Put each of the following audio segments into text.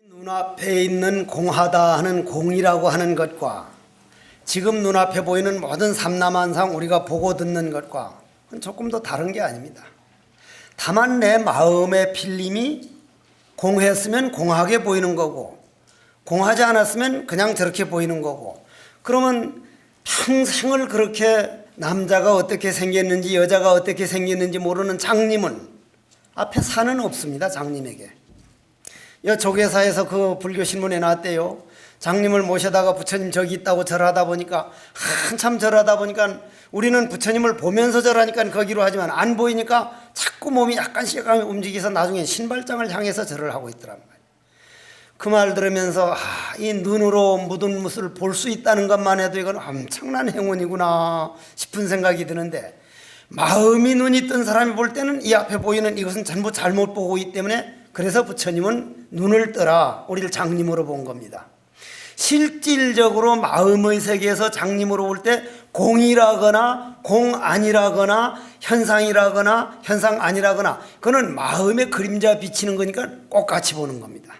눈앞에 있는 공하다 하는 공이라고 하는 것과 지금 눈앞에 보이는 모든 삼라만상 우리가 보고 듣는 것과 조금 더 다른 게 아닙니다. 다만 내 마음의 필름이 공했으면 공하게 보이는 거고 공하지 않았으면 그냥 저렇게 보이는 거고, 그러면 평생을 그렇게 남자가 어떻게 생겼는지 여자가 어떻게 생겼는지 모르는 장님은 앞에 산은 없습니다. 장님에게 조계사에서 그 불교 신문에 나왔대요. 장님을 모셔다가 부처님 저기 있다고 절하다 보니까 한참 절하다 보니까 우리는 부처님을 보면서 절하니까 거기로 하지만 안 보이니까 자꾸 몸이 약간씩 움직여서 나중에 신발장을 향해서 절을 하고 있더란 말이에요. 그 말 들으면서 이 눈으로 묻은 못을 볼 수 있다는 것만 해도 이건 엄청난 행운이구나 싶은 생각이 드는데, 마음이 눈이 뜬 사람이 볼 때는 이 앞에 보이는 이것은 전부 잘못 보고 있기 때문에 그래서 부처님은 눈을 떠라 우리를 장님으로 본 겁니다. 실질적으로 마음의 세계에서 장님으로 볼 때 공이라거나 공 아니라거나 현상이라거나 현상 아니라거나 그거는 마음의 그림자 비치는 거니까 똑같이 보는 겁니다.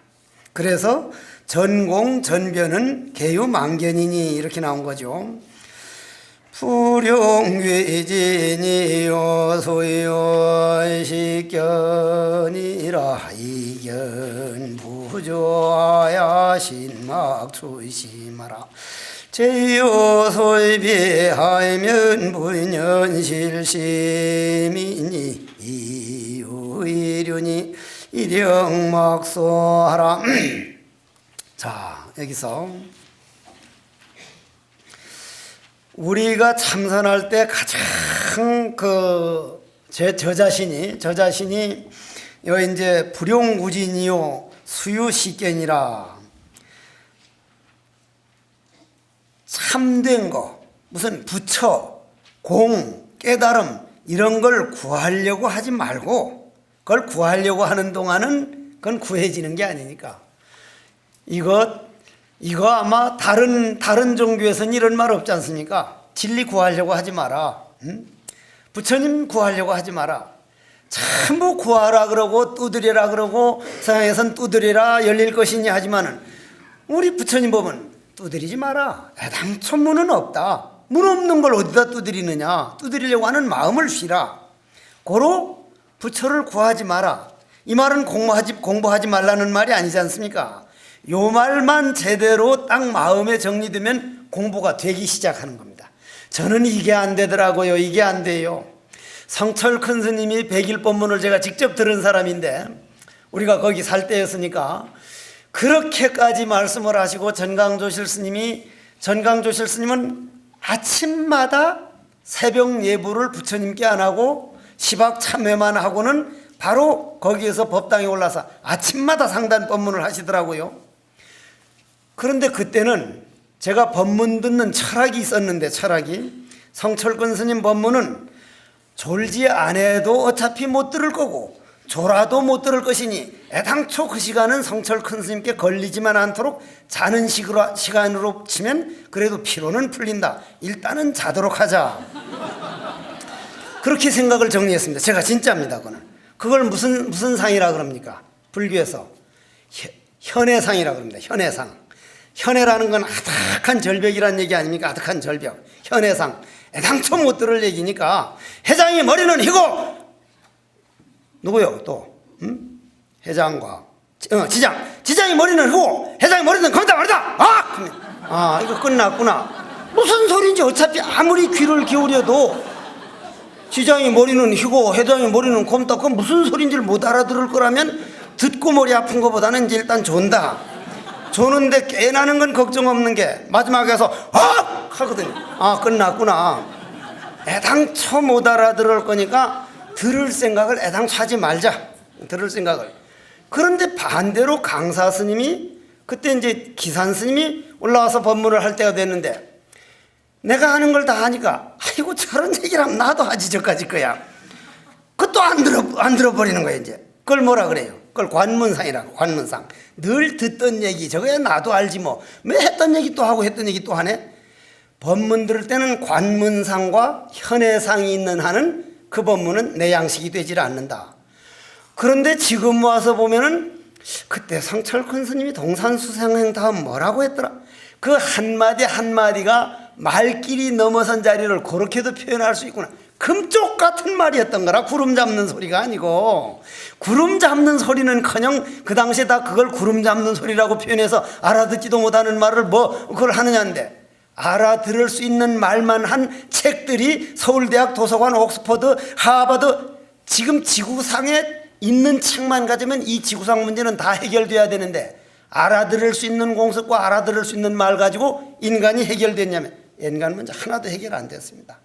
그래서 전공 전변은 개유망견이니 이렇게 나온 거죠. 불용귀진이요 소요 식견이라 이견 부조야 신막 추심하라 제요 소비하면 분연실심이니 이유이륜이 이령막소하라. 자, 여기서 우리가 참선할 때 가장 저 자신이 여 이제 불용구진이요 수유식견이라 참된 거, 무슨 부처, 공, 깨달음 이런 걸 구하려고 하지 말고, 그걸 구하려고 하는 동안은 그건 구해지는 게 아니니까. 이거 아마 다른 종교에서는 이런 말 없지 않습니까? 진리 구하려고 하지 마라. 부처님 구하려고 하지 마라. 전부 구하라 그러고 두드리라 그러고 서양에선 두드리라 열릴 것이니 하지만은 우리 부처님 보면 두드리지 마라. 애당초 문은 없다. 문 없는 걸 어디다 두드리느냐. 두드리려고 하는 마음을 쉬라. 고로 부처를 구하지 마라. 이 말은 공부하지 말라는 말이 아니지 않습니까? 요 말만 제대로 딱 마음에 정리되면 공부가 되기 시작하는 겁니다. 저는 이게 안 되더라고요. 이게 안 돼요. 성철 큰 스님이 백일법문을 제가 직접 들은 사람인데 우리가 거기 살 때였으니까 그렇게까지 말씀을 하시고 전강조실 스님은 아침마다 새벽 예불을 부처님께 안 하고 시박 참회만 하고는 바로 거기에서 법당에 올라서 아침마다 상단 법문을 하시더라고요. 그런데 그때는 제가 법문 듣는 철학이 있었는데, 철학이 성철근 스님 법문은 졸지 않아도 어차피 못 들을 거고 졸아도 못 들을 것이니 애당초 그 시간은 성철큰 스님께 걸리지만 않도록 자는 시간으로 치면 그래도 피로는 풀린다. 일단은 자도록 하자. 그렇게 생각을 정리했습니다. 제가 진짜입니다. 그걸 무슨 상이라 그럽니까? 불교에서 현해상이라 그럽니다. 현해상. 현해라는 건 아득한 절벽이라는 얘기 아닙니까? 아득한 절벽. 현해상. 애당초 못 들을 얘기니까 회장이 머리는 희고 누구요? 또 회장과 지장이 머리는 희고 회장이 머리는 거기다 말이다. 이거 끝났구나. 무슨 소리인지 어차피 아무리 귀를 기울여도 지장이 머리는 희고 회장이 머리는 곰다. 그건 무슨 소리인지를 못 알아들을 거라면 듣고 머리 아픈 것보다는 이제 일단 존다. 조는데 깨나는 건 걱정 없는 게 마지막에서 하거든요. 끝났구나. 애당초 못 알아들을 거니까 들을 생각을 애당초 하지 말자. 들을 생각을. 그런데 반대로 강사 스님이 그때 이제 기산 스님이 올라와서 법문을 할 때가 됐는데 내가 하는 걸 다 하니까 아이고 저런 얘기를 하면 나도 하지 저까지 거야. 그것도 안 들어버리는 거야 이제. 그걸 뭐라 그래요? 그걸 관문상이라고. 관문상. 늘 듣던 얘기 저거야 나도 알지 뭐. 왜 했던 얘기 또 하고 했던 얘기 또 하네. 법문 들을 때는 관문상과 현해상이 있는 한은 그 법문은 내 양식이 되질 않는다. 그런데 지금 와서 보면은 그때 성철큰 스님이 동산수생행 다음 뭐라고 했더라? 그 한마디 한마디가 말길이 넘어선 자리를 그렇게도 표현할 수 있구나. 금쪽 같은 말이었던 거라. 구름 잡는 소리가 아니고. 구름 잡는 소리는커녕 그 당시에 다 그걸 구름 잡는 소리라고 표현해서 알아듣지도 못하는 말을 뭐 그걸 하느냐인데, 알아들을 수 있는 말만 한 책들이 서울대학 도서관, 옥스퍼드, 하버드, 지금 지구상에 있는 책만 가지면 이 지구상 문제는 다 해결돼야 되는데, 알아들을 수 있는 공석과 알아들을 수 있는 말 가지고 인간이 해결됐냐면 인간 문제 하나도 해결 안 됐습니다.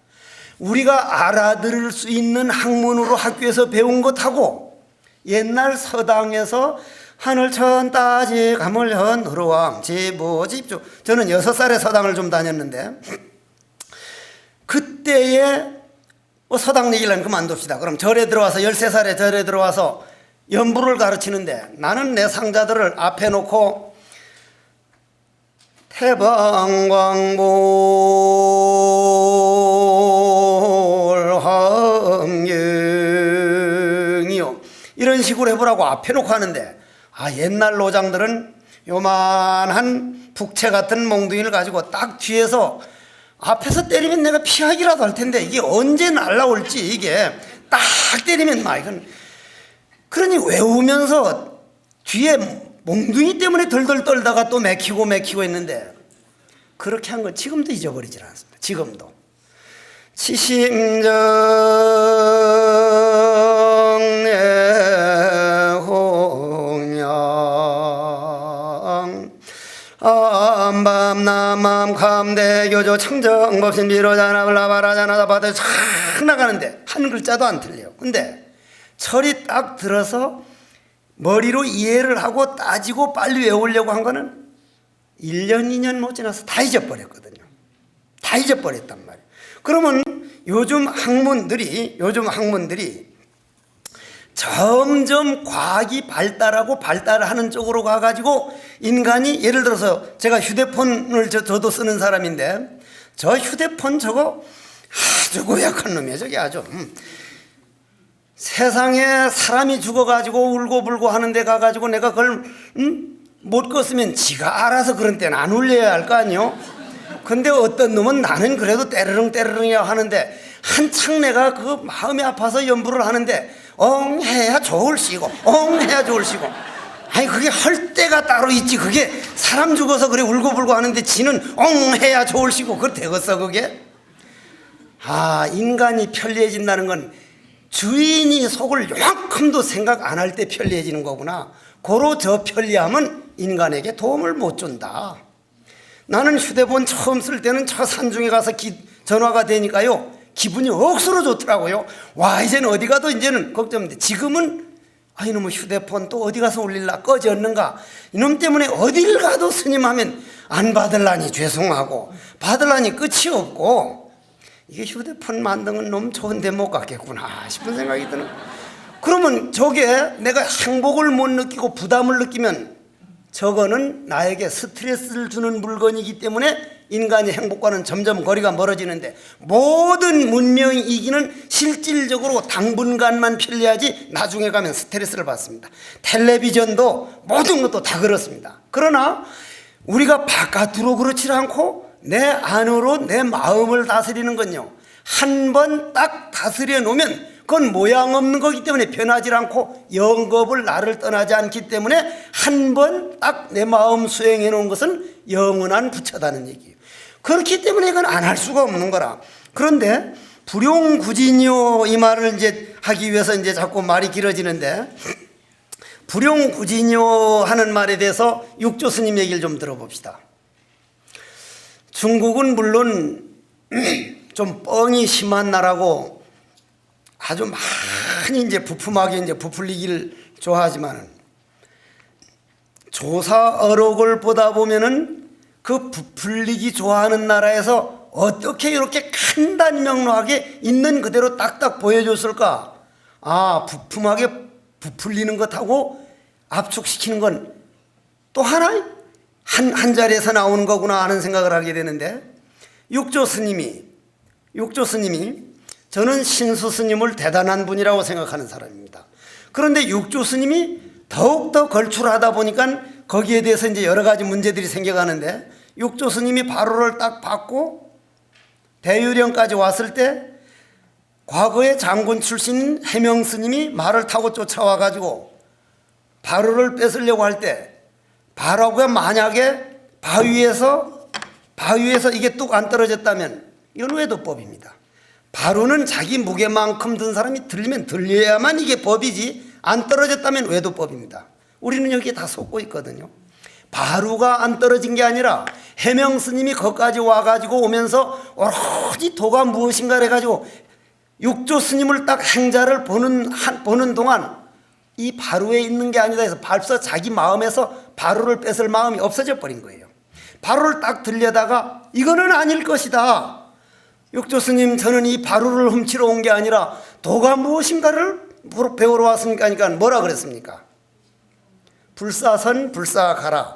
우리가 알아들을 수 있는 학문으로 학교에서 배운 것하고 옛날 서당에서 하늘천 따지 가물현 흐르왕 지부집주, 저는 6살에 서당을 좀 다녔는데 그때에 서당 얘기를 그만둡시다. 그럼 절에 들어와서 13살에 절에 들어와서 연부를 가르치는데, 나는 내 상자들을 앞에 놓고 태방광불함경이요 이런 식으로 해보라고 앞에 놓고 하는데, 옛날 노장들은 요만한 북채 같은 몽둥이를 가지고 딱 뒤에서 앞에서 때리면 내가 피하기라도 할 텐데 이게 언제 날라올지, 이게 딱 때리면 막 이건, 그러니 외우면서 뒤에 몽둥이 때문에 덜덜 떨다가 또 맥히고 했는데, 그렇게 한 건 지금도 잊어버리질 않습니다. 지금도 치심정 내홍양 암밤남암 감대교조 청정법신 비로자나 블라바라자나 바다 착 나가는데 한 글자도 안 틀려요. 근데 철이 딱 들어서 머리로 이해를 하고 따지고 빨리 외우려고 한 거는 1년 2년 못 지나서 다 잊어버렸거든요. 다 잊어버렸단 말이에요. 그러면 요즘 학문들이 점점 과학이 발달하는 쪽으로 가가지고 인간이, 예를 들어서 제가 휴대폰을 저도 쓰는 사람인데, 저 휴대폰 저거 아주 고약한 놈이에요. 저게 아주 세상에 사람이 죽어가지고 울고불고 하는데 가가지고 내가 그걸 못 껐으면 지가 알아서 그런 때는 안 울려야 할 거 아니요. 근데 어떤 놈은 나는 그래도 때르릉이야 하는데, 한창 내가 그 마음이 아파서 연부를 하는데 엉해야 좋을시고 엉해야 좋을시고, 아니 그게 할 때가 따로 있지. 그게 사람 죽어서 그래 울고불고 하는데 지는 엉해야 좋을시고 그걸 되겠어 그게? 인간이 편리해진다는 건 주인이 속을 요만큼도 생각 안 할 때 편리해지는 거구나. 고로 저 편리함은 인간에게 도움을 못 준다. 나는 휴대폰 처음 쓸 때는 저 산중에 가서 전화가 되니까요 기분이 억수로 좋더라고요. 와, 이제는 어디 가도 이제는 걱정인데, 지금은 이놈의 휴대폰 또 어디 가서 울릴라, 꺼졌는가, 이놈 때문에 어딜 가도 스님 하면 안 받을라니 죄송하고, 받을라니 끝이 없고, 이게 휴대폰 만든 건 너무 좋은데 못 갔겠구나 싶은 생각이 드는. 그러면 저게 내가 행복을 못 느끼고 부담을 느끼면 저거는 나에게 스트레스를 주는 물건이기 때문에 인간의 행복과는 점점 거리가 멀어지는데, 모든 문명이 이기는 실질적으로 당분간만 편리하지 나중에 가면 스트레스를 받습니다. 텔레비전도 모든 것도 다 그렇습니다. 그러나 우리가 바깥으로 그렇지 않고 내 안으로 내 마음을 다스리는 건요, 한 번 딱 다스려 놓으면 그건 모양 없는 거기 때문에 변하지 않고 영겁을 나를 떠나지 않기 때문에 한 번 딱 내 마음 수행해 놓은 것은 영원한 부처다는 얘기예요. 그렇기 때문에 이건 안 할 수가 없는 거라. 그런데 불용구진이요 이 말을 이제 하기 위해서 이제 자꾸 말이 길어지는데, 불용구진이요 하는 말에 대해서 육조 스님 얘기를 좀 들어봅시다. 중국은 물론 좀 뻥이 심한 나라고 아주 많이 이제 부품하게 이제 부풀리기를 좋아하지만은, 조사 어록을 보다 보면은 그 부풀리기 좋아하는 나라에서 어떻게 이렇게 간단명료하게 있는 그대로 딱딱 보여줬을까? 부품하게 부풀리는 것하고 압축시키는 건 또 하나 한 자리에서 나오는 거구나 하는 생각을 하게 되는데, 육조 스님이 저는 신수 스님을 대단한 분이라고 생각하는 사람입니다. 그런데 육조 스님이 더욱더 걸출하다 보니까 거기에 대해서 이제 여러 가지 문제들이 생겨가는데, 육조 스님이 바로를 딱 받고 대유령까지 왔을 때 과거의 장군 출신 해명 스님이 말을 타고 쫓아와 가지고 바로를 뺏으려고 할 때, 바로가 만약에 바위에서 이게 뚝 안 떨어졌다면 이건 외도법입니다. 바로는 자기 무게만큼 든 사람이 들리면 들려야만 이게 법이지, 안 떨어졌다면 외도법입니다. 우리는 여기에 다 속고 있거든요. 바로가 안 떨어진 게 아니라 해명 스님이 거기까지 와가지고 오면서 오로지 도가 무엇인가 해가지고 육조 스님을 딱 행자를 보는 동안 이 바로에 있는 게 아니다 해서 벌써 자기 마음에서 바로를 뺏을 마음이 없어져 버린 거예요. 바로를 딱 들려다가 이거는 아닐 것이다. 육조 스님, 저는 이 바로를 훔치러 온 게 아니라 도가 무엇인가를 배우러 왔습니까? 하니까 뭐라 그랬습니까? 불사선 불사가라.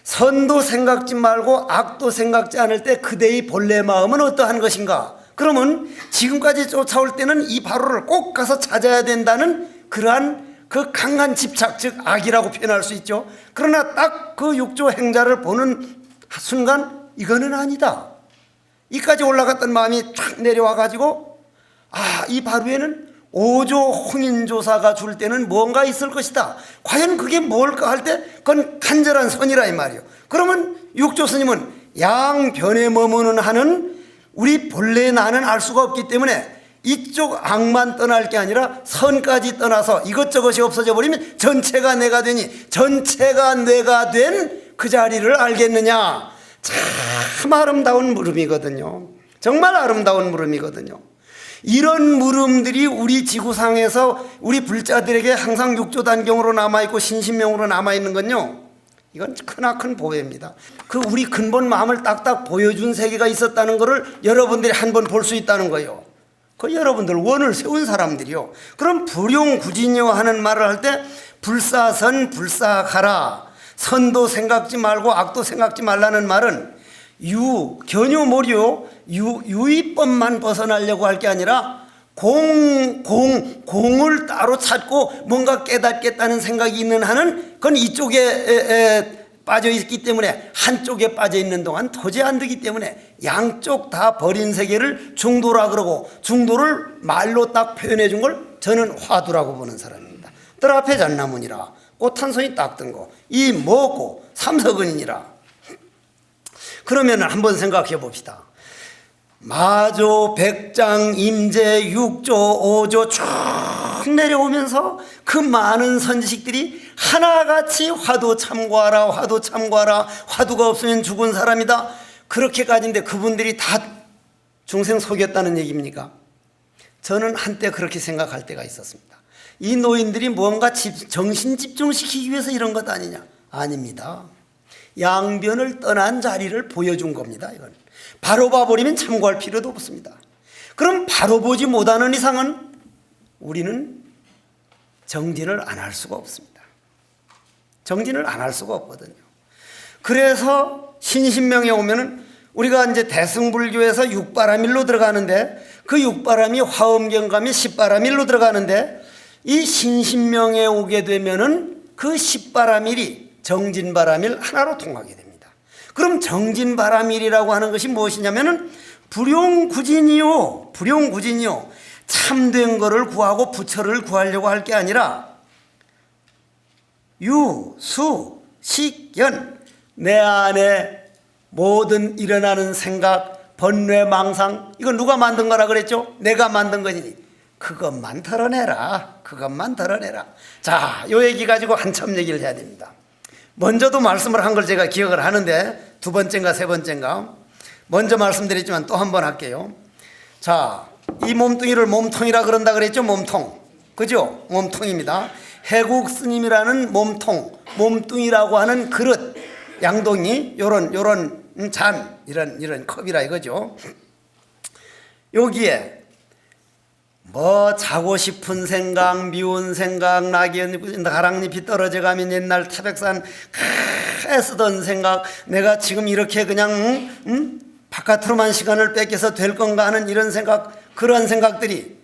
선도 생각지 말고 악도 생각지 않을 때 그대의 본래 마음은 어떠한 것인가? 그러면 지금까지 쫓아올 때는 이 바로를 꼭 가서 찾아야 된다는 그러한 그 강한 집착, 즉 악이라고 표현할 수 있죠. 그러나 딱 그 육조 행자를 보는 순간 이거는 아니다. 이까지 올라갔던 마음이 쫙 내려와 가지고, 이 바로에는 오조 홍인조사가 줄 때는 뭔가 있을 것이다. 과연 그게 뭘까 할 때 그건 간절한 선이라 이 말이에요. 그러면 육조 스님은 양변에 머무는 한은 우리 본래의 나는 알 수가 없기 때문에 이쪽 악만 떠날 게 아니라 선까지 떠나서 이것저것이 없어져 버리면 전체가 내가 되니 전체가 내가 된 그 자리를 알겠느냐. 참 아름다운 물음이거든요. 정말 아름다운 물음이거든요. 이런 물음들이 우리 지구상에서 우리 불자들에게 항상 육조단경으로 남아있고 신신명으로 남아있는 건요, 이건 크나큰 보배입니다. 그 우리 근본 마음을 딱딱 보여준 세계가 있었다는 것을 여러분들이 한번 볼 수 있다는 거예요. 그 여러분들 원을 세운 사람들이요. 그럼 불용구진여 하는 말을 할 때 불사선 불사가라, 선도 생각지 말고 악도 생각지 말라는 말은 견요모료 유의법만 벗어나려고 할 게 아니라 공을 따로 찾고 뭔가 깨닫겠다는 생각이 있는 한은 그건 이쪽에 빠져 있기 때문에, 한쪽에 빠져 있는 동안 도저히 안 되기 때문에 양쪽 다 버린 세계를 중도라 그러고, 중도를 말로 딱 표현해 준 걸 저는 화두라고 보는 사람입니다. 뜰 앞에 잣나무니라 꽃 한 손이 딱 든 거 이 뭐고 삼석은이니라. 그러면 한번 생각해 봅시다. 마조, 백장, 임재, 육조, 오조 쭉 내려오면서 그 많은 선지식들이 하나같이 화두 참고하라, 화두 참고하라, 화두가 없으면 죽은 사람이다, 그렇게까지인데 그분들이 다 중생 속였다는 얘기입니까? 저는 한때 그렇게 생각할 때가 있었습니다. 이 노인들이 뭔가 정신 집중시키기 위해서 이런 것 아니냐? 아닙니다. 양변을 떠난 자리를 보여준 겁니다. 이건 바로 봐버리면 참고할 필요도 없습니다. 그럼 바로 보지 못하는 이상은 우리는 정진을 안 할 수가 없습니다. 정진을 안 할 수가 없거든요. 그래서 신신명에 오면은 우리가 이제 대승불교에서 육바라밀로 들어가는데, 그 육바람이 화엄경감이 십바라밀로 들어가는데, 이 신신명에 오게 되면은 그 십바라밀이 정진바라밀 하나로 통하게 됩니다. 그럼 정진바라밀이라고 하는 것이 무엇이냐면은 불용구진이요, 불용구진이요, 참된 거를 구하고 부처를 구하려고 할 게 아니라 유, 수, 식, 연, 내 안에 모든 일어나는 생각, 번뇌, 망상, 이거 누가 만든 거라 그랬죠? 내가 만든 거니 그것만 털어내라, 그것만 털어내라. 자, 요 얘기 가지고 한참 얘기를 해야 됩니다. 먼저도 말씀을 한 걸 제가 기억을 하는데, 두 번째인가 세 번째인가 먼저 말씀드렸지만 또 한 번 할게요. 자, 이 몸뚱이를 몸통이라 그런다 그랬죠? 몸통, 그죠? 몸통입니다. 해국 스님이라는 몸뚱이라고 하는 그릇, 양동이, 요런 잔, 이런 컵이라 이거죠. 여기에 뭐 자고 싶은 생각, 미운 생각, 가랑잎이 떨어져 가면 옛날 태백산 애쓰던 생각, 내가 지금 이렇게 그냥 바깥으로만 시간을 뺏겨서 될 건가 하는 이런 생각, 그런 생각들이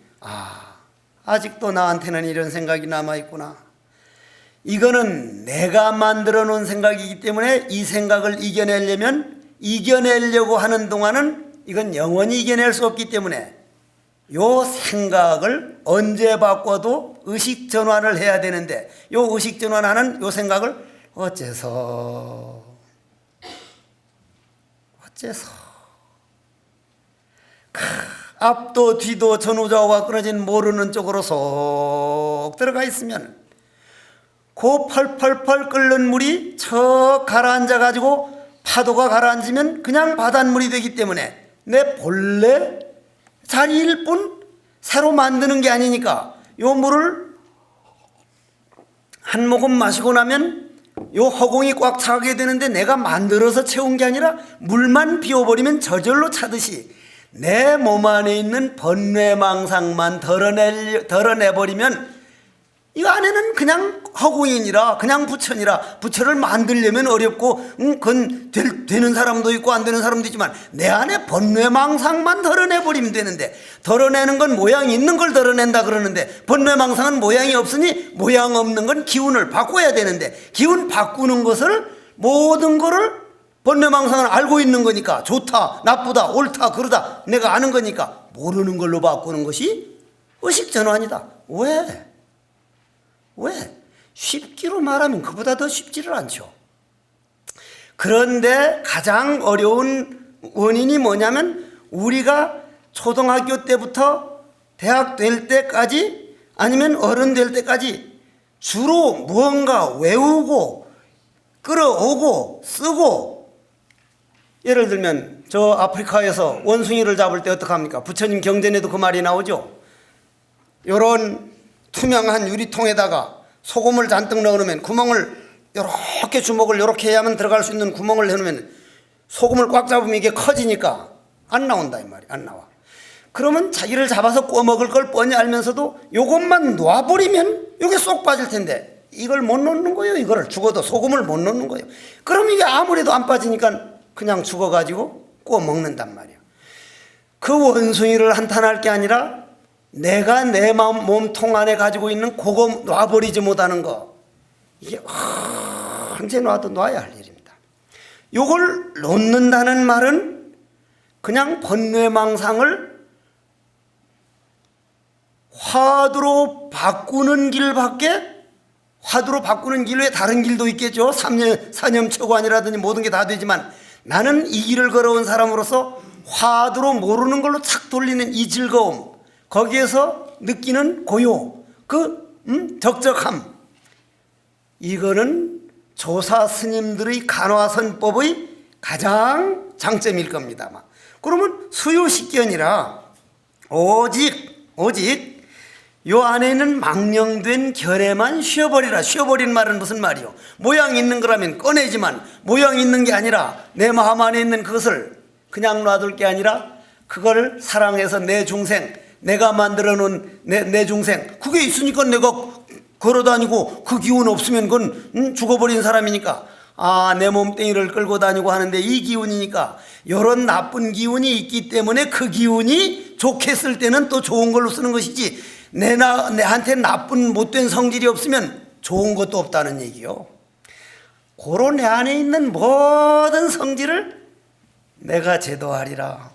아직도 나한테는 이런 생각이 남아있구나. 이거는 내가 만들어 놓은 생각이기 때문에 이 생각을 이겨내려고 하는 동안은 이건 영원히 이겨낼 수 없기 때문에 요 생각을 언제 바꿔도 의식 전환을 해야 되는데 요 의식 전환하는 요 생각을 어째서 앞도 뒤도 전후좌우가 끊어진 모르는 쪽으로 쏙 들어가 있으면 그 펄펄펄 끓는 물이 척 가라앉아 가지고 파도가 가라앉으면 그냥 바닷물이 되기 때문에 내 본래 자리일 뿐 새로 만드는 게 아니니까 요 물을 한 모금 마시고 나면 요 허공이 꽉 차게 되는데 내가 만들어서 채운 게 아니라 물만 비워버리면 저절로 차듯이 내 몸 안에 있는 번뇌망상만 덜어내버리면 이 안에는 그냥 허공이니라 그냥 부처니라 부처를 만들려면 어렵고 그건 되는 사람도 있고 안 되는 사람도 있지만 내 안에 번뇌망상만 덜어내버리면 되는데 덜어내는 건 모양이 있는 걸 덜어낸다 그러는데 번뇌망상은 모양이 없으니 모양 없는 건 기운을 바꿔야 되는데 기운 바꾸는 것을 모든 거를 번뇌망상은 알고 있는 거니까 좋다 나쁘다 옳다 그르다 내가 아는 거니까 모르는 걸로 바꾸는 것이 의식전환이다. 왜? 쉽기로 말하면 그보다 더 쉽지를 않죠. 그런데 가장 어려운 원인이 뭐냐면 우리가 초등학교 때부터 대학 될 때까지 아니면 어른 될 때까지 주로 무언가 외우고 끌어오고 쓰고 예를 들면 저 아프리카에서 원숭이를 잡을 때 어떡합니까? 부처님 경전에도 그 말이 나오죠. 요런 투명한 유리통에다가 소금을 잔뜩 넣어놓으면 구멍을 이렇게 주먹을 이렇게 해야만 들어갈 수 있는 구멍을 해놓으면 소금을 꽉 잡으면 이게 커지니까 안 나온다 이 말이야. 안 나와. 그러면 자기를 잡아서 꼬먹을 걸 뻔히 알면서도 요것만 놔버리면 요게 쏙 빠질 텐데 이걸 못 놓는 거예요. 이거를 죽어도 소금을 못 놓는 거예요. 그럼 이게 아무래도 안 빠지니까 그냥 죽어가지고 꼬먹는단 말이야. 그 원숭이를 한탄할 게 아니라 내가 내 몸통 안에 가지고 있는 그거 놔버리지 못하는 거 이게 언제 놔도 놔야 할 일입니다. 요걸 놓는다는 말은 그냥 번뇌망상을 화두로 바꾸는 길밖에 화두로 바꾸는 길 외에 다른 길도 있겠죠. 사념처관이라든지 모든 게 다 되지만 나는 이 길을 걸어온 사람으로서 화두로 모르는 걸로 착 돌리는 이 즐거움 거기에서 느끼는 고요, 적적함 이거는 조사 스님들의 간화선법의 가장 장점일 겁니다. 그러면 수요식견이라 오직 요 안에 있는 망령된 결에만 쉬어버리라. 쉬어버리는 말은 무슨 말이요? 모양 있는 거라면 꺼내지만 모양 있는 게 아니라 내 마음 안에 있는 그것을 그냥 놔둘 게 아니라 그걸 사랑해서 내 중생 내가 만들어 놓은 내 중생 그게 있으니까 내가 걸어다니고 그 기운 없으면 그건 죽어버린 사람이니까 내 몸뚱이를 끌고 다니고 하는데 이 기운이니까 이런 나쁜 기운이 있기 때문에 그 기운이 좋게 쓸 때는 또 좋은 걸로 쓰는 것이지 내한테 나쁜 못된 성질이 없으면 좋은 것도 없다는 얘기요. 고로 내 안에 있는 모든 성질을 내가 제도하리라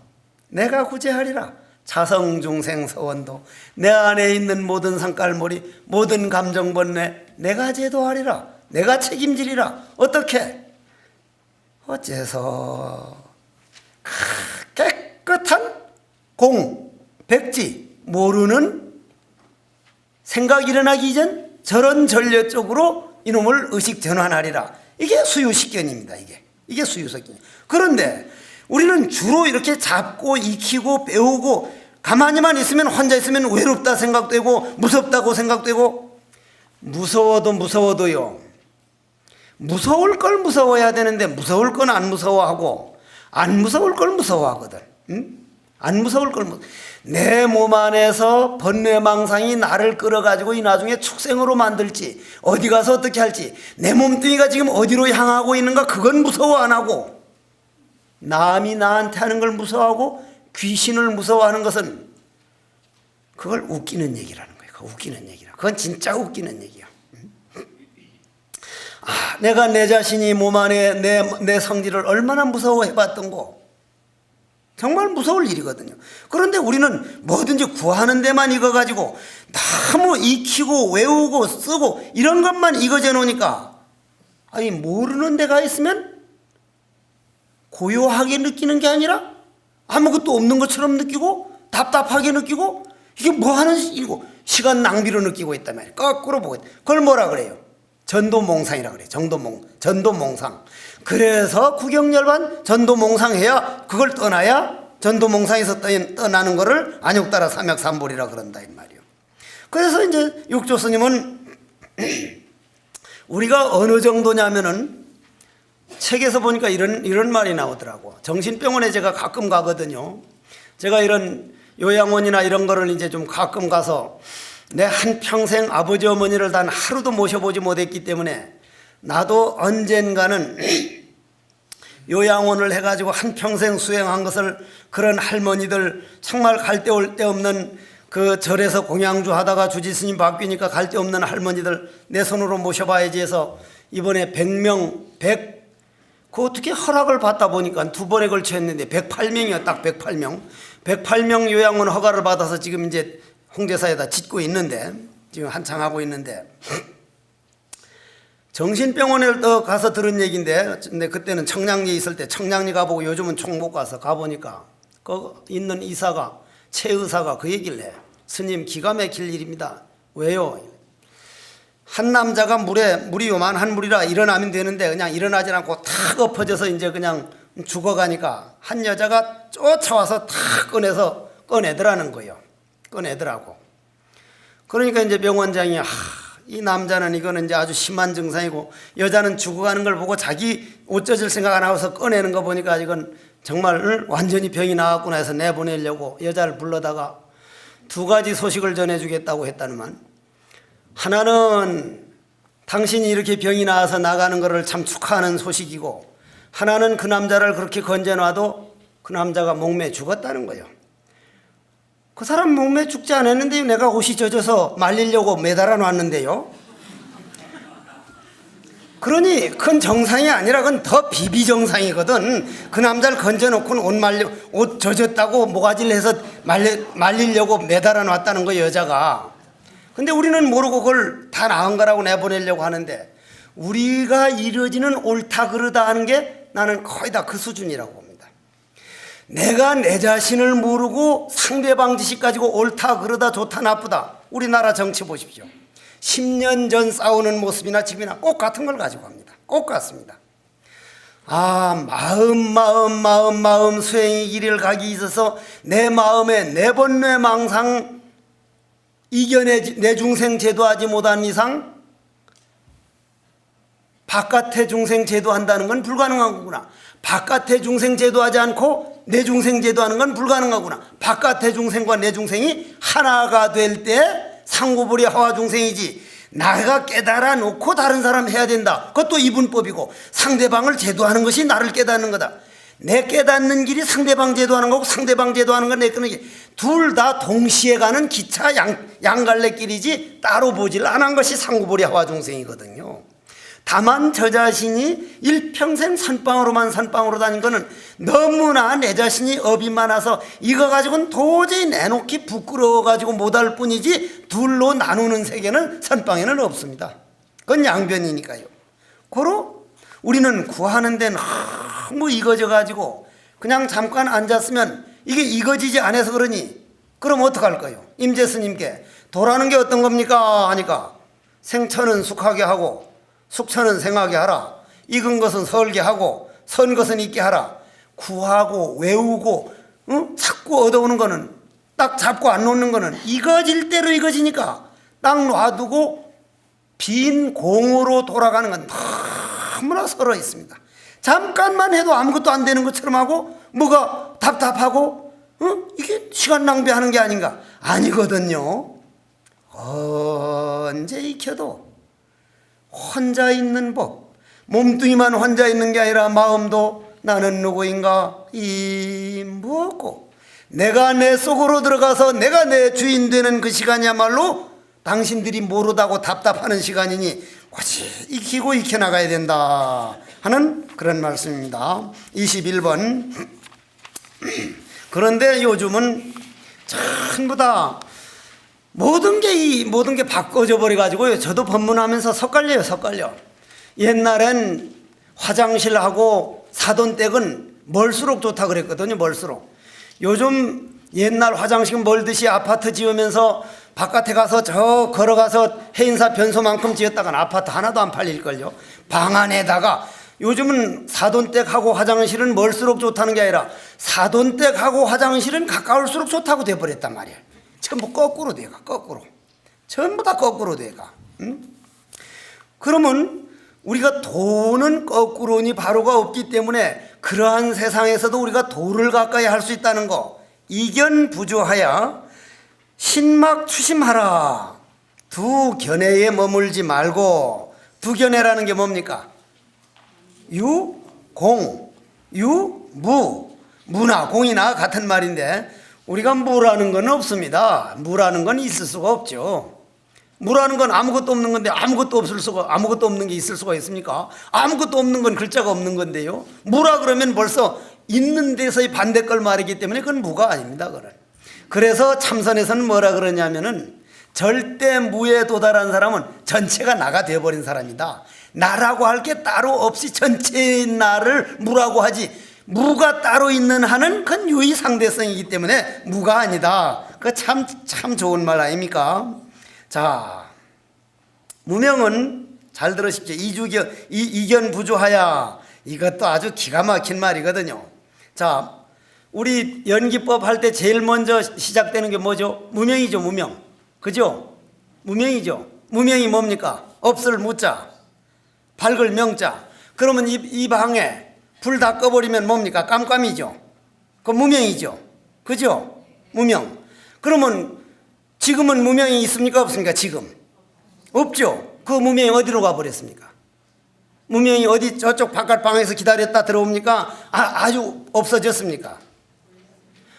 내가 구제하리라 자성중생 서원도 내 안에 있는 모든 성깔머리 모든 감정번뇌 내가 제도하리라 내가 책임지리라. 어떻게? 어째서 깨끗한 백지 모르는 생각 일어나기 이전 저런 전려 쪽으로 이놈을 의식 전환하리라. 이게 수유식견입니다. 이게 수유식견. 그런데 우리는 주로 이렇게 잡고 익히고 배우고 가만히만 있으면 혼자 있으면 외롭다 생각되고 무섭다고 생각되고 무서워도요. 무서울 걸 무서워해야 되는데 무서울 건 안 무서워하고 안 무서울 걸 무서워하거든. 안 무서울 걸 내 몸 안에서 번뇌망상이 나를 끌어가지고 이 나중에 축생으로 만들지 어디 가서 어떻게 할지 내 몸뚱이가 지금 어디로 향하고 있는가 그건 무서워 안 하고 남이 나한테 하는 걸 무서워하고 귀신을 무서워하는 것은 그걸 웃기는 얘기라는 거예요. 그거 웃기는 얘기라. 그건 진짜 웃기는 얘기야. 내가 내 자신이 몸 안에 내 성질을 얼마나 무서워해봤던고. 정말 무서울 일이거든요. 그런데 우리는 뭐든지 구하는 데만 익어가지고 너무 익히고 외우고 쓰고 이런 것만 익어져 놓으니까, 아니 모르는 데가 있으면 고요하게 느끼는 게 아니라 아무것도 없는 것처럼 느끼고 답답하게 느끼고, 이게 뭐 하는 일이고 시간 낭비로 느끼고 있단 말이에요. 거꾸로 보고 있다. 그걸 뭐라 그래요? 전도몽상이라 그래요. 전도몽상. 그래서 구경열반 전도몽상해야, 그걸 떠나야 전도몽상에서 떠나는 거를 안욕따라 삼약삼볼이라 그런다 이 말이에요. 그래서 이제 육조 스님은 우리가 어느 정도냐면은 책에서 보니까 이런 말이 나오더라고. 정신병원에 제가 가끔 가거든요. 제가 이런 요양원이나 이런 거를 이제 좀 가끔 가서 내 한평생 아버지 어머니를 단 하루도 모셔보지 못했기 때문에 나도 언젠가는 요양원을 해가지고 한평생 수행한 것을, 그런 할머니들 정말 갈 데 올 데 없는 그 절에서 공양주 하다가 주지스님 바뀌니까 갈 데 없는 할머니들 내 손으로 모셔봐야지 해서 이번에 100명, 그 어떻게 허락을 받다 보니까 두 번에 걸쳐 했는데 108명이야. 딱 108명. 108명 요양원 허가를 받아서 지금 이제 홍대사에다 짓고 있는데, 지금 한창 하고 있는데, 정신병원에 가서 들은 얘기인데, 근데 그때는 청량리에 있을 때 청량리 가보고 요즘은 총못 가서 가보니까 그 있는 의사가, 최 의사가 그 얘기를 해. 스님 기가 막힐 일입니다. 왜요? 한 남자가 물이 요만한 물이라 일어나면 되는데 그냥 일어나지 않고 탁 엎어져서 이제 그냥 죽어가니까 한 여자가 쫓아와서 탁 꺼내더라는 거예요. 꺼내더라고. 그러니까 이제 병원장이 이 남자는 이거는 이제 아주 심한 증상이고, 여자는 죽어가는 걸 보고 자기 옷 젖을 생각 안 하고서 꺼내는 거 보니까 이건 정말 완전히 병이 나왔구나 해서 내보내려고 여자를 불러다가 두 가지 소식을 전해주겠다고 했다는만, 하나는 당신이 이렇게 병이 나와서 나가는 것을 참 축하하는 소식이고, 하나는 그 남자를 그렇게 건져놔도 그 남자가 목매에 죽었다는 거예요. 그 사람 목매에 죽지 않았는데요. 내가 옷이 젖어서 말리려고 매달아 놨는데요. 그러니 그건 정상이 아니라 그건 더 비비정상이거든. 그 남자를 건져놓고는 옷 젖었다고 모가지를 해서 말리려고 매달아 놨다는 거예요, 여자가. 근데 우리는 모르고 그걸 다 나은 거라고 내보내려고 하는데, 우리가 이루어지는 옳다 그르다 하는 게 나는 거의 다 그 수준이라고 봅니다. 내가 내 자신을 모르고 상대방 지식 가지고 옳다 그르다 좋다 나쁘다, 우리나라 정치 보십시오. 10년 전 싸우는 모습이나 지금이나 꼭 같은 걸 가지고 합니다. 꼭 같습니다. 마음 수행의 길을 가기 있어서 내 마음에 내번뇌망상 내 중생 제도하지 못한 이상 바깥의 중생 제도한다는 건 불가능한 거구나. 바깥의 중생 제도하지 않고 내 중생 제도하는 건 불가능하구나. 바깥의 중생과 내 중생이 하나가 될 때 상구불이 하와 중생이지, 나가 깨달아 놓고 다른 사람 해야 된다, 그것도 이분법이고, 상대방을 제도하는 것이 나를 깨닫는 거다. 내 깨닫는 길이 상대방 제도하는 거고, 상대방 제도하는 건 내 끄는 길, 둘 다 동시에 가는 기차 양갈래길이지 따로 보질 않은 것이 상구보리 하와 중생이거든요. 다만 저 자신이 일평생 선방으로 다닌 거는 너무나 내 자신이 업이 많아서 이거 가지고는 도저히 내놓기 부끄러워가지고 못할 뿐이지, 둘로 나누는 세계는 선방에는 없습니다. 그건 양변이니까요. 고로 우리는 구하는 데는 너무 익어져가지고 그냥 잠깐 앉았으면 이게 익어지지 않아서 그러니, 그럼 어떡할까요? 임재 스님께 도라는 게 어떤 겁니까? 하니까 생천은 숙하게 하고 숙천은 생하게 하라. 익은 것은 설게 하고 선 것은 있게 하라. 구하고 외우고 자꾸 얻어오는 거는, 딱 잡고 안 놓는 거는 익어질 대로 익어지니까 딱 놔두고 빈 공으로 돌아가는 건 너무나 서러 있습니다. 잠깐만 해도 아무것도 안 되는 것처럼 하고 뭐가 답답하고 이게 시간 낭비하는 게 아닌가? 아니거든요. 언제 익혀도 혼자 있는 법, 몸뚱이만 혼자 있는 게 아니라 마음도 나는 누구인가 이 무엇고, 내가 내 속으로 들어가서 내가 내 주인 되는 그 시간이야말로 당신들이 모르다고 답답하는 시간이니 굳이 익히고 익혀나가야 된다 하는 그런 말씀입니다. 21번. 그런데 요즘은 전부 다 모든 게 바꿔져 버려가지고요. 저도 법문하면서 섞갈려. 옛날엔 화장실하고 사돈댁은 멀수록 좋다 그랬거든요. 멀수록. 요즘 옛날 화장실은 멀듯이 아파트 지으면서 바깥에 가서 저 걸어가서 해인사 변소만큼 지었다간 아파트 하나도 안 팔릴걸요. 방 안에다가 요즘은 사돈댁하고 화장실은 멀수록 좋다는 게 아니라 사돈댁하고 화장실은 가까울수록 좋다고 돼버렸단 말이에요. 전부 거꾸로 돼가. 전부 다 거꾸로 돼가. 응? 그러면 우리가 도는 거꾸로니 바로가 없기 때문에 그러한 세상에서도 우리가 도를 가까이 할 수 있다는 거. 이견부주하여 신막추심하라. 두 견해에 머물지 말고. 두 견해라는 게 뭡니까? 유, 공, 유, 무. 무나 공이나 같은 말인데 우리가 무라는 건 없습니다. 무라는 건 있을 수가 없죠. 무라는 건 아무것도 없는 건데 아무것도 없는 게 있을 수가 있습니까? 아무것도 없는 건 글자가 없는 건데요. 무라 그러면 벌써 있는 데서의 반대걸 말이기 때문에 그건 무가 아닙니다. 그건. 그래서 참선에서는 뭐라 그러냐면은 절대 무에 도달한 사람은 전체가 나가 되어버린 사람이다. 나라고 할 게 따로 없이 전체의 나를 무라고 하지, 무가 따로 있는 한은 그건 유의상대성이기 때문에 무가 아니다. 그 참 좋은 말 아닙니까? 자, 무명은 잘 들으십시오. 이견부주하야. 이것도 아주 기가 막힌 말이거든요. 자, 우리 연기법 할 때 제일 먼저 시작되는 게 뭐죠? 무명이죠. 무명. 그죠? 무명이죠. 무명이 뭡니까? 없을 무자, 밝을 명자. 그러면 이 방에 불 다 꺼버리면 뭡니까? 깜깜이죠. 그 무명이죠. 그죠? 무명. 그러면 지금은 무명이 있습니까? 없습니까? 지금 없죠. 그 무명이 어디로 가버렸습니까? 무명이 어디 저쪽 바깥 방에서 기다렸다 들어옵니까? 아주 없어졌습니까?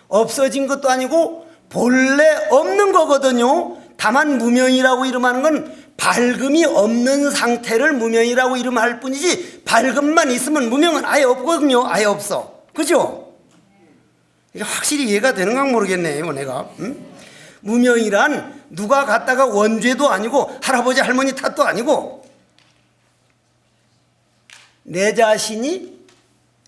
없어진 것도 아니고 본래 없는 거거든요. 다만 무명이라고 이름하는 건 밝음이 없는 상태를 무명이라고 이름할 뿐이지 밝음만 있으면 무명은 아예 없거든요. 아예 없어. 그죠? 이게 확실히 이해가 되는가 모르겠네요. 내가. 무명이란 누가 갖다가 원죄도 아니고 할아버지 할머니 탓도 아니고 내 자신이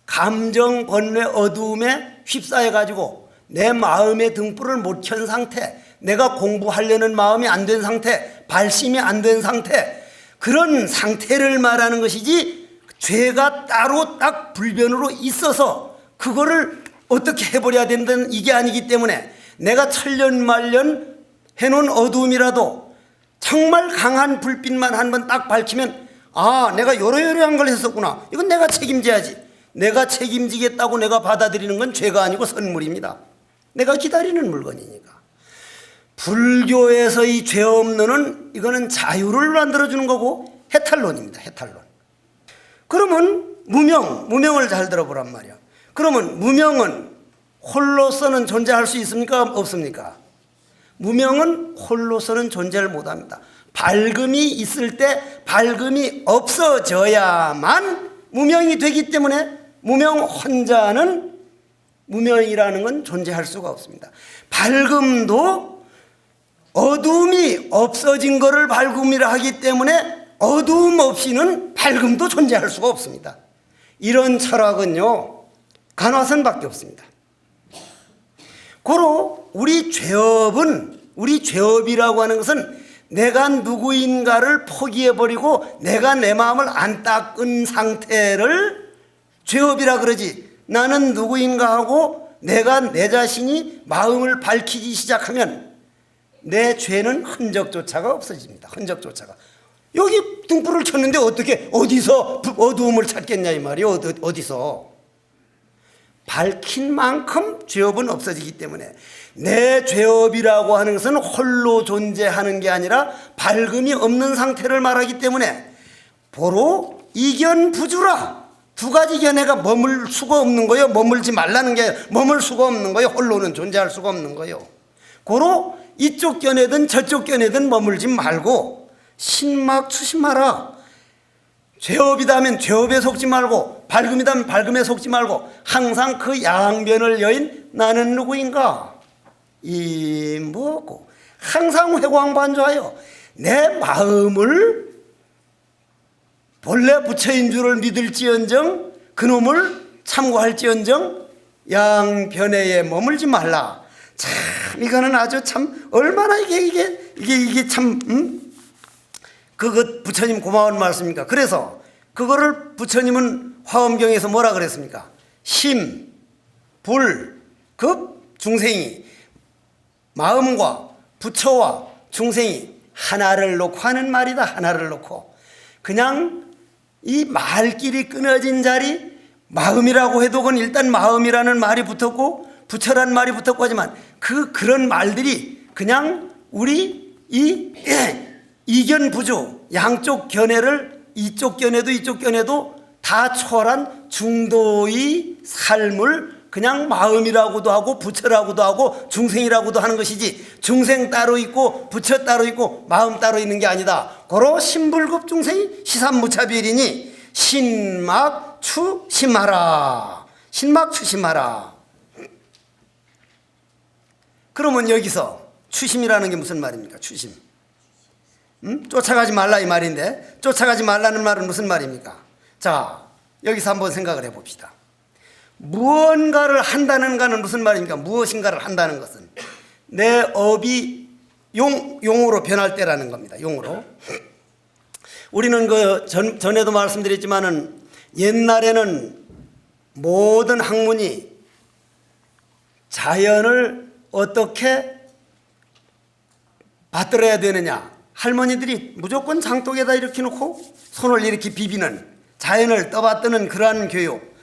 감정 번뇌 어두움에 휩싸여 가지고 내 마음의 등불을 못 켠 상태, 내가 공부하려는 마음이 안 된 상태, 발심이 안 된 상태, 그런 상태를 말하는 것이지 죄가 따로 딱 불변으로 있어서 그거를 어떻게 해버려야 된다는 이게 아니기 때문에 내가 천년만년 해놓은 어두움이라도 정말 강한 불빛만 한번 딱 밝히면 내가 요러요러한 걸 했었구나. 이건 내가 책임져야지. 내가 책임지겠다고 내가 받아들이는 건 죄가 아니고 선물입니다. 내가 기다리는 물건이니까. 불교에서의 죄 없는은 이거는 자유를 만들어주는 거고 해탈론입니다. 해탈론. 그러면 무명을 잘 들어보란 말이야. 그러면 무명은 홀로서는 존재할 수 있습니까? 없습니까? 무명은 홀로서는 존재를 못합니다. 밝음이 있을 때 밝음이 없어져야만 무명이 되기 때문에 무명 혼자는 무명이라는 건 존재할 수가 없습니다. 밝음도 어두움이 없어진 것을 밝음이라 하기 때문에 어두움 없이는 밝음도 존재할 수가 없습니다. 이런 철학은요, 간화선밖에 없습니다. 고로 우리 죄업이라고 하는 것은 내가 누구인가를 포기해버리고 내가 내 마음을 안 닦은 상태를 죄업이라 그러지. 나는 누구인가 하고 내가 내 자신이 마음을 밝히기 시작하면 내 죄는 흔적조차가 없어집니다. 흔적조차가. 여기 등불을 켰는데 어떻게 어디서 어두움을 찾겠냐 이 말이에요. 어디서. 밝힌 만큼 죄업은 없어지기 때문에 내 죄업이라고 하는 것은 홀로 존재하는 게 아니라 밝음이 없는 상태를 말하기 때문에 보로 이견부주라. 두 가지 견해가 머물 수가 없는 거예요. 머물지 말라는 게 머물 수가 없는 거예요. 홀로는 존재할 수가 없는 거예요. 고로 이쪽 견해든 저쪽 견해든 머물지 말고 신막 추심하라. 죄업이다 하면 죄업에 속지 말고 밝음이다 하면 밝음에 속지 말고 항상 그 양변을 여인 나는 누구인가 이 뭐고 항상 회광반조하여 내 마음을 본래 부처인 줄을 믿을지언정 그놈을 참고할지언정 양변에 머물지 말라. 참 이거는 아주 참 얼마나 이게 참 그것 부처님 고마운 말씀입니까? 그래서 그거를 부처님은 화엄경에서 뭐라 그랬습니까? 심, 불, 급, 중생이 마음과 부처와 중생이 하나를 놓고 하는 말이다. 하나를 놓고 그냥 이 말길이 끊어진 자리 마음이라고 해도 그건 일단 마음이라는 말이 붙었고 부처란 말이 붙었고 하지만 그런 말들이 그냥 우리 이 이견부조 양쪽 견해를 이쪽 견해도 이쪽 견해도 다 초월한 중도의 삶을 그냥 마음이라고도 하고 부처라고도 하고 중생이라고도 하는 것이지 중생 따로 있고 부처 따로 있고 마음 따로 있는 게 아니다. 고로 신불급 중생이 시삼무차별이니 신막추심하라. 신막추심하라. 그러면 여기서 추심이라는 게 무슨 말입니까? 추심. 쫓아가지 말라 이 말인데 쫓아가지 말라는 말은 무슨 말입니까? 자, 여기서 한번 생각을 해봅시다. 무언가를 한다는 것은 무슨 말입니까? 무엇인가를 한다는 것은 내 업이 용으로 변할 때라는 겁니다. 용으로. 우리는 전에도 말씀드렸지만은 옛날에는 모든 학문이 자연을 어떻게 받들어야 되느냐. 할머니들이 무조건 장독에다 이렇게 놓고 손을 이렇게 비비는 자연을 떠받드는 그러한 교육.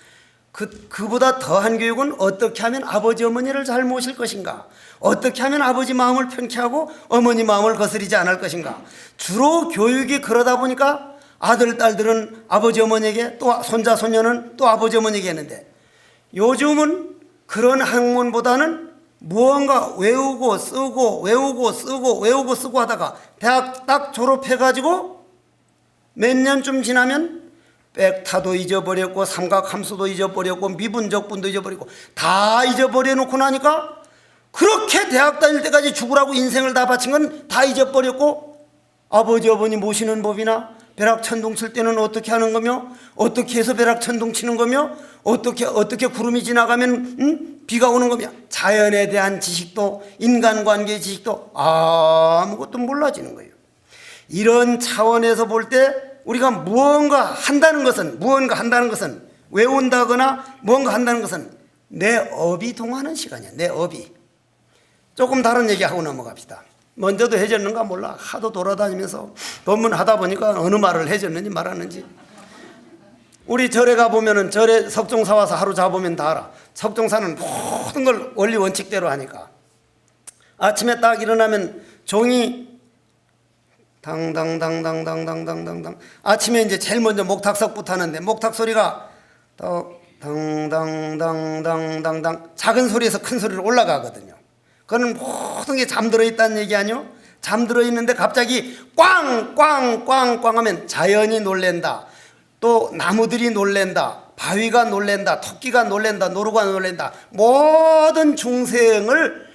그보다 더한 교육은 어떻게 하면 아버지 어머니를 잘 모실 것인가, 어떻게 하면 아버지 마음을 편케 하고 어머니 마음을 거스리지 않을 것인가. 주로 교육이 그러다 보니까 아들 딸들은 아버지 어머니에게 또 손자 손녀는 또 아버지 어머니에게 했는데 요즘은 그런 학문보다는 무언가 외우고 쓰고 외우고 쓰고 외우고 쓰고 하다가 대학 딱 졸업해가지고 몇 년쯤 지나면 벡타도 잊어버렸고 삼각함수도 잊어버렸고 미분적분도 잊어버리고 다 잊어버려 놓고 나니까 그렇게 대학 다닐 때까지 죽으라고 인생을 다 바친 건 다 잊어버렸고 아버지 어머니 모시는 법이나 벼락천둥 칠 때는 어떻게 하는 거며 어떻게 해서 벼락천둥 치는 거며 어떻게 구름이 지나가면 비가 오는 거며 자연에 대한 지식도 인간관계의 지식도 아무것도 몰라지는 거예요. 이런 차원에서 볼 때 우리가 무언가 한다는 것은 외운다거나 무언가 한다는 것은 내 업이 동하는 시간이야. 내 업이. 조금 다른 얘기하고 넘어갑시다. 먼저도 해줬는가 몰라. 하도 돌아다니면서 법문하다 보니까 어느 말을 해줬는지 말았는지. 우리 절에 가보면은 절에 석종사 와서 하루 자보면 다 알아. 석종사는 모든 걸 원리 원칙대로 하니까 아침에 딱 일어나면 종이 당당당당당당당당 아침에 이제 제일 먼저 목탁석부터 하는데 목탁 소리가 당당당당당당 작은 소리에서 큰 소리로 올라가거든요. 그거는 모든 게 잠들어 있다는 얘기 아니요? 잠들어 있는데 갑자기 꽝꽝꽝꽝 하면 자연이 놀랜다. 또 나무들이 놀랜다. 바위가 놀랜다. 토끼가 놀랜다. 노루가 놀랜다. 모든 중생을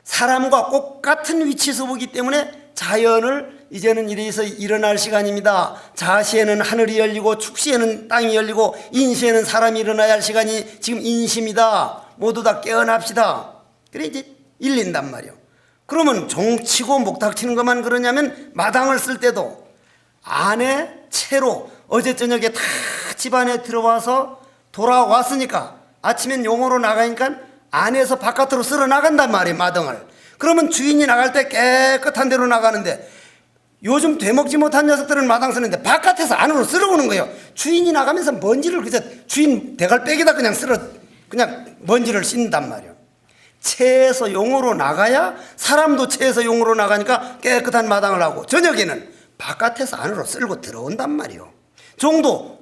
사람과 똑같은 위치에서 보기 때문에 자연을 이제는 이래서 일어날 시간입니다. 자시에는 하늘이 열리고 축시에는 땅이 열리고 인시에는 사람이 일어나야 할 시간이 지금 인시입니다. 모두 다 깨어납시다. 그래 이제 일린단 말이에요. 그러면 종치고 목탁치는 것만 그러냐면 마당을 쓸 때도 안에 채로 어제 저녁에 다 집안에 들어와서 돌아왔으니까 아침엔 용으로 나가니까 안에서 바깥으로 쓸어 나간단 말이에요. 마당을. 그러면 주인이 나갈 때 깨끗한 데로 나가는데 요즘 되먹지 못한 녀석들은 마당 쓰는데 바깥에서 안으로 쓸어오는 거예요. 주인이 나가면서 먼지를 그저 주인 대갈백에다 그냥 그냥 먼지를 씻는단 말이에요. 채에서 용으로 나가야 사람도 채에서 용으로 나가니까 깨끗한 마당을 하고 저녁에는 바깥에서 안으로 쓸고 들어온단 말이에요. 종도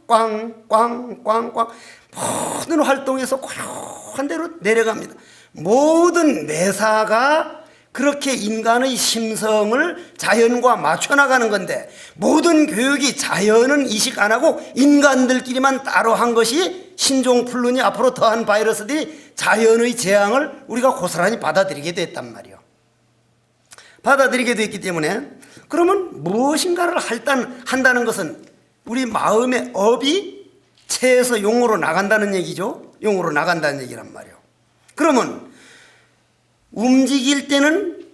꽝꽝꽝꽝꽝 모든 활동에서 고요한 대로 내려갑니다. 모든 매사가 그렇게 인간의 심성을 자연과 맞춰나가는 건데, 모든 교육이 자연은 이식 안 하고 인간들끼리만 따로 한 것이 신종플루니 앞으로 더한 바이러스들이 자연의 재앙을 우리가 고스란히 받아들이게 됐단 말이에요. 받아들이게 됐기 때문에, 그러면 무엇인가를 한다는 것은 우리 마음의 업이 체에서 용으로 나간다는 얘기죠. 용으로 나간다는 얘기란 말이에요. 그러면 움직일 때는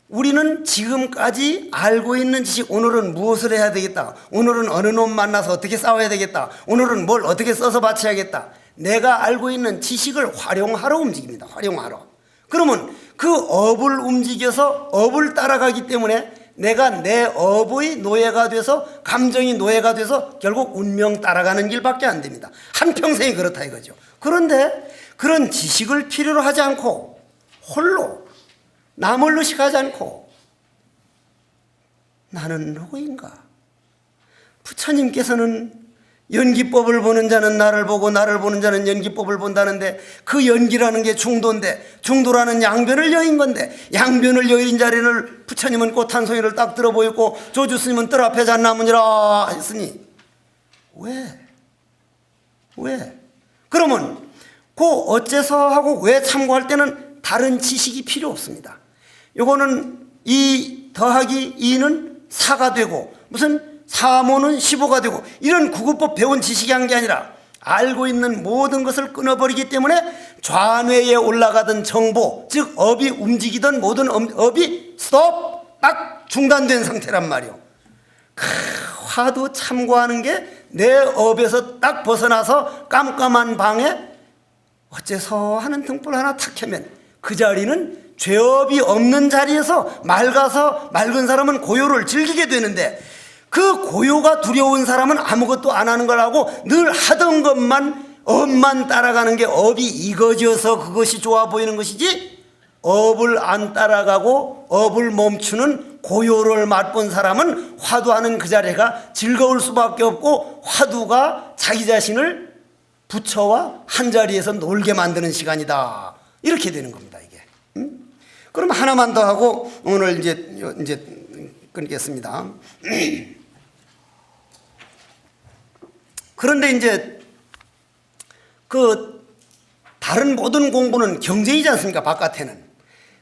우리는 지금까지 알고 있는 지식, 오늘은 무엇을 해야 되겠다, 오늘은 어느 놈 만나서 어떻게 싸워야 되겠다, 오늘은 뭘 어떻게 써서 바쳐야겠다, 내가 알고 있는 지식을 활용하러 움직입니다. 활용하러. 그러면 그 업을 움직여서 업을 따라가기 때문에 내가 내 업의 노예가 돼서, 감정이 노예가 돼서 결국 운명 따라가는 길밖에 안 됩니다. 한평생이 그렇다 이거죠. 그런데 그런 지식을 필요로 하지 않고 홀로 남을 의식하지 않고 나는 누구인가? 부처님께서는 연기법을 보는 자는 나를 보고 나를 보는 자는 연기법을 본다는데, 그 연기라는 게 중도인데, 중도라는 양변을 여인 건데, 양변을 여인 자리를 부처님은 꽃 한 송이를 딱 들어 보였고 조주 스님은 뜰 앞에 잣나무니라 했으니 왜? 그러면 그 어째서 하고 왜 참고할 때는 다른 지식이 필요 없습니다. 요거는 2 더하기 2는 4가 되고, 무슨 4모는 15가 되고, 이런 구급법 배운 지식이 한 게 아니라 알고 있는 모든 것을 끊어버리기 때문에 좌뇌에 올라가던 정보, 즉 업이 움직이던 모든 업이 스톱! 딱 중단된 상태란 말이에요. 화두 참고하는 게 내 업에서 딱 벗어나서 깜깜한 방에 어째서 하는 등불 하나 탁 켜면 그 자리는 죄업이 없는 자리에서 맑은 사람은 고요를 즐기게 되는데, 그 고요가 두려운 사람은 아무것도 안 하는 걸 하고 늘 하던 것만, 업만 따라가는 게 업이 익어져서 그것이 좋아 보이는 것이지, 업을 안 따라가고 업을 멈추는 고요를 맛본 사람은 화두하는 그 자리가 즐거울 수밖에 없고, 화두가 자기 자신을 부처와 한 자리에서 놀게 만드는 시간이다, 이렇게 되는 겁니다 이게. 그럼 하나만 더 하고 오늘 이제 끊겠습니다. 그런데 이제 그 다른 모든 공부는 경쟁이지 않습니까? 바깥에는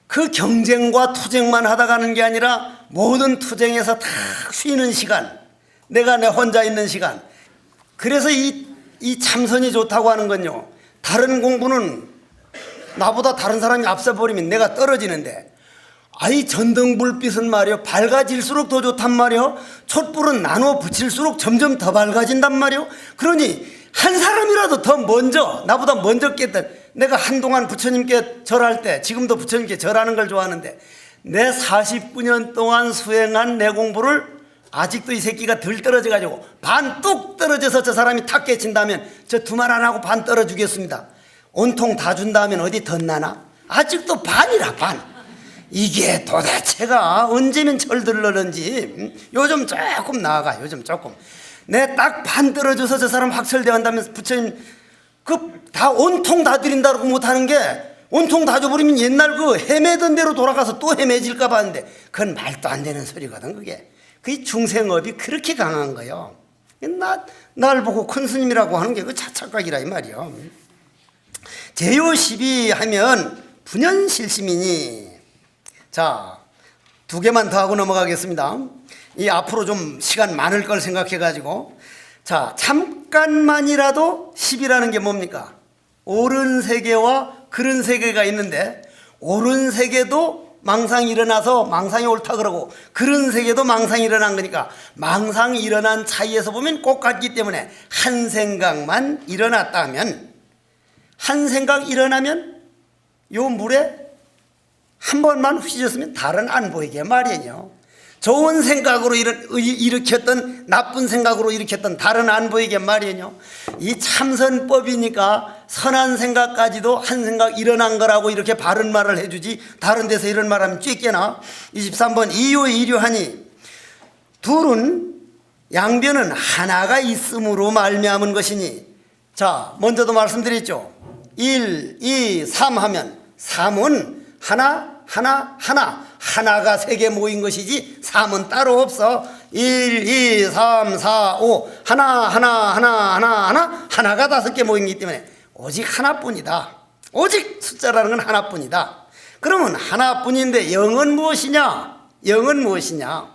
그 경쟁과 투쟁만 하다 가는 게 아니라 모든 투쟁에서 다 쉬는 시간, 내가 내 혼자 있는 시간. 그래서 이 참선이 좋다고 하는 건요, 다른 공부는 나보다 다른 사람이 앞서 버리면 내가 떨어지는데, 아이 전등불빛은 말이요 밝아질수록 더 좋단 말이요, 촛불은 나눠 붙일수록 점점 더 밝아진단 말이요. 그러니 한 사람이라도 더 먼저, 나보다 먼저 깼던, 내가 한동안 부처님께 절할 때, 지금도 부처님께 절하는 걸 좋아하는데, 내 49년 동안 수행한 내 공부를 아직도 이 새끼가 덜 떨어져 가지고 반 뚝 떨어져서 저 사람이 탁 깨친다면 저 두 말 안 하고 반 떨어주겠습니다. 온통 다 준다면 어디 덧나나? 아직도 반이라 반. 이게 도대체가 언제면 철들러는지 요즘 조금 나아가. 요즘 조금 내 딱 반 떨어져서 저 사람 학철대 한다면 부처님 그 다 온통 다 드린다고 못하는 게, 온통 다 줘버리면 옛날 그 헤매던 대로 돌아가서 또 헤매질까 봐 하는데, 그건 말도 안 되는 소리거든. 그게 그 중생업이 그렇게 강한 거요. 날 보고 큰 스님이라고 하는 게 그 자착각이라 이 말이요. 제요12 하면 분연실심이니. 자, 2개만 더 하고 넘어가겠습니다. 이 앞으로 좀 시간 많을 걸 생각해 가지고, 자, 잠깐만이라도 10이라는 게 뭡니까? 옳은 세계와 그른 세계가 있는데, 옳은 세계도 망상이 일어나서 망상이 옳다 그러고, 그른 세계도 망상이 일어난 거니까 망상이 일어난 차이에서 보면 똑같기 때문에, 한 생각만 일어났다면, 한 생각 일어나면 요 물에 한 번만 휘졌으면 달은 안 보이게 말이에요. 좋은 생각으로 일으켰던, 나쁜 생각으로 일으켰던 달은 안 보이게 말이에요. 이 참선법이니까 선한 생각까지도 한 생각 일어난 거라고 이렇게 바른 말을 해주지, 다른 데서 이런 말하면 쬐깨나. 23번 이유하니 둘은 양변은 하나가 있음으로 말미암은 것이니. 자, 먼저도 말씀드렸죠. 1, 2, 3 하면 3은 하나, 하나가 세 개 모인 것이지 삼은 따로 없어. 1, 2, 3, 4, 5 하나가 5개 모이기 때문에 오직 하나뿐이다. 오직 숫자라는 건 하나뿐이다. 그러면 하나뿐인데 0은 무엇이냐? 0은 무엇이냐?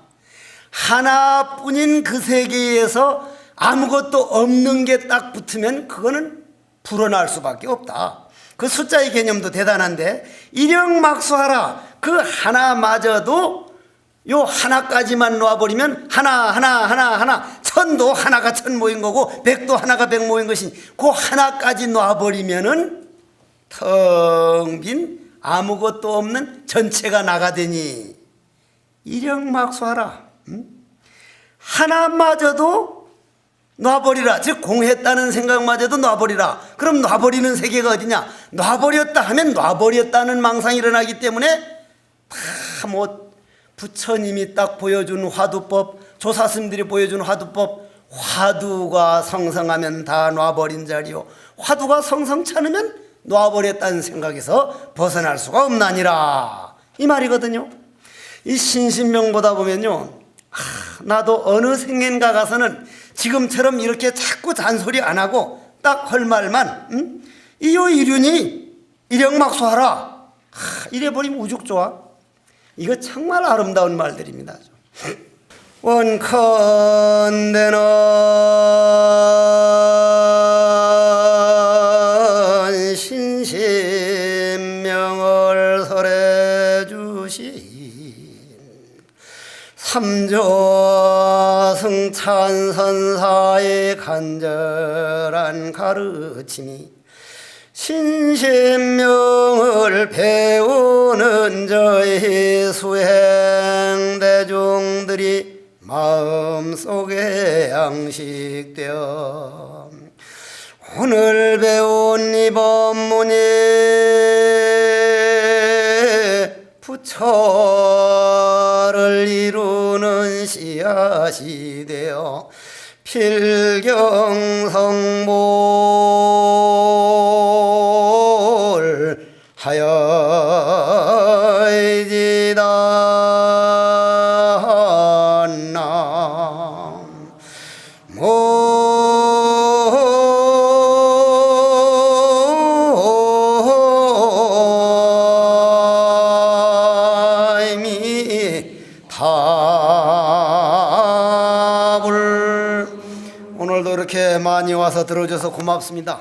하나뿐인 그 세계에서 아무것도 없는 게 딱 붙으면 그거는 불어날 수밖에 없다. 그 숫자의 개념도 대단한데 일영막수하라. 그 하나마저도 요 하나까지만 놔버리면 하나 천도 하나가 천 모인 거고 백도 하나가 백 모인 것이니 그 하나까지 놔버리면은 텅 빈 아무것도 없는 전체가 나가되니 일영막수하라. 하나마저도 놔버리라. 즉 공했다는 생각마저도 놔버리라. 그럼 놔버리는 세계가 어디냐? 놔버렸다 하면 놔버렸다는 망상이 일어나기 때문에 다 뭐 부처님이 딱 보여준 화두법, 조사스님들이 보여준 화두법, 화두가 성성하면 다 놔버린 자리요, 화두가 성성치 않으면 놔버렸다는 생각에서 벗어날 수가 없나니라 이 말이거든요. 이 신신명보다 보면요, 나도 어느 생엔가 가서는 지금처럼 이렇게 자꾸 잔소리 안 하고 딱 할 말만 이요 이륜이 일영막수하라 이래버리면 우죽 좋아. 이거 정말 아름다운 말들입니다. 원컨대는 신신명을 설해 주신 삼조승찬선사의 간절한 가르침이 신신명을 배우는 저희 수행대중들이 마음속에 양식되어 오늘 배운 이 법문이 부처를 이루는 씨앗이 되어 필경성몰 하여지다 답을. 오늘도 이렇게 많이 와서 들어줘서 고맙습니다.